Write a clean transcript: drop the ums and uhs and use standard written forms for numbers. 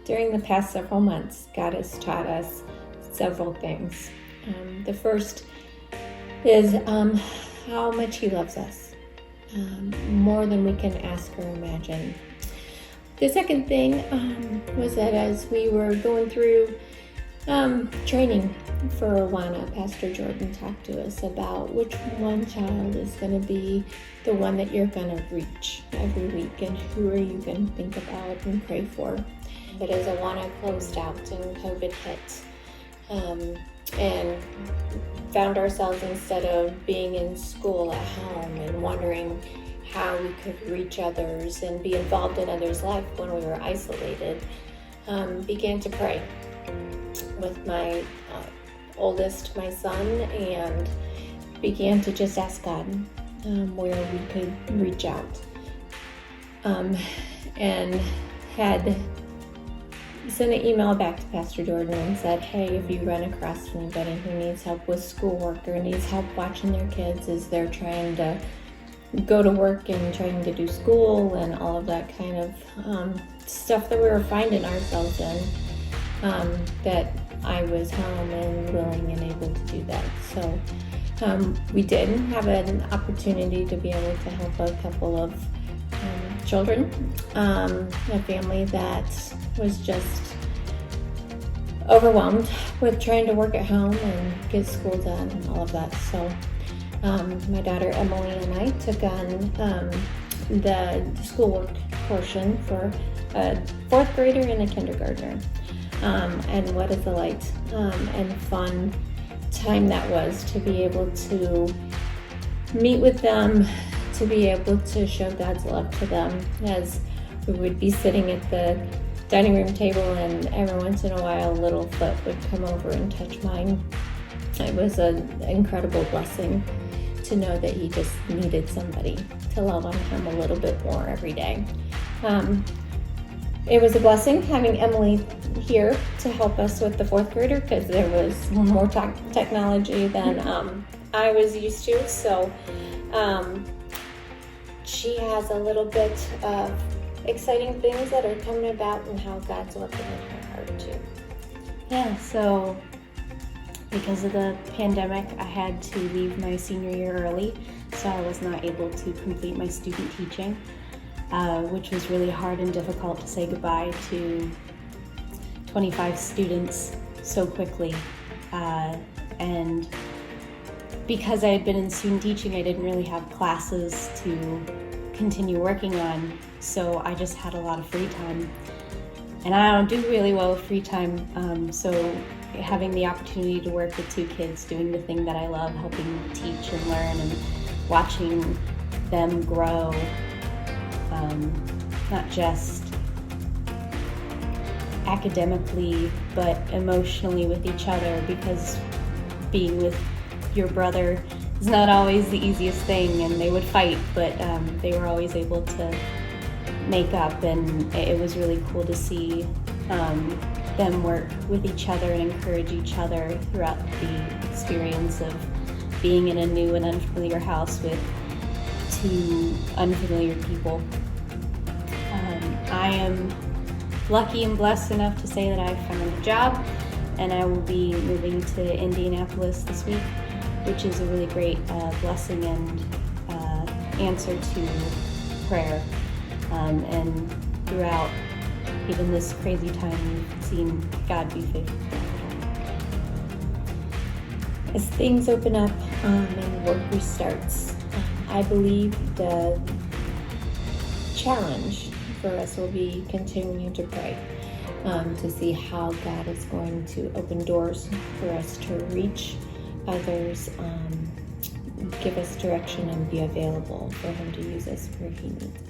during the past several months, God has taught us several things. The first is how much He loves us, more than we can ask or imagine. The second thing was that as we were going through training for Awana, Pastor Jordan talked to us about which one child is going to be the one that you're going to reach every week, and who are you going to think about and pray for. But as Awana closed out and COVID hit, and found ourselves, instead of being in school at home and wondering how we could reach others and be involved in others' life when we were isolated, began to pray with my oldest, my son, and began to just ask God where we could reach out, and had sent an email back to Pastor Jordan and said, hey, if you run across anybody who needs help with schoolwork or needs help watching their kids as they're trying to go to work and trying to do school and all of that kind of stuff that we were finding ourselves in, that I was home and willing and able to do that. So we did have an opportunity to be able to help a couple of children, a family that was just overwhelmed with trying to work at home and get school done and all of that. So my daughter Emily and I took on the schoolwork portion for a fourth grader and a kindergartner. And what a delight and fun time that was to be able to meet with them, to be able to show God's love to them, as we would be sitting at the dining room table and every once in a while a little foot would come over and touch mine. It was an incredible blessing to know that he just needed somebody to love on him a little bit more every day. It was a blessing having Emily here to help us with the fourth grader, because there was more technology than I was used to. So she has a little bit of exciting things that are coming about and how God's working in her heart too. Yeah, so because of the pandemic, I had to leave my senior year early, so I was not able to complete my student teaching, which was really hard and difficult to say goodbye to 25 students so quickly. And because I had been in student teaching, I didn't really have classes to continue working on, so I just had a lot of free time. And I don't do really well with free time, so having the opportunity to work with two kids, doing the thing that I love, helping teach and learn and watching them grow, not just academically but emotionally with each other, because being with your brother is not always the easiest thing, and they would fight, but they were always able to make up, and it was really cool to see them work with each other and encourage each other throughout the experience of being in a new and unfamiliar house with two unfamiliar people. I am lucky and blessed enough to say that I found a job, and I will be moving to Indianapolis this week, which is a really great blessing and answer to prayer. And throughout even this crazy time, we've seen God be faithful. As things open up and work restarts, I believe the challenge for us will be continuing to pray, to see how God is going to open doors for us to reach others, give us direction, and be available for Him to use us where He needs us.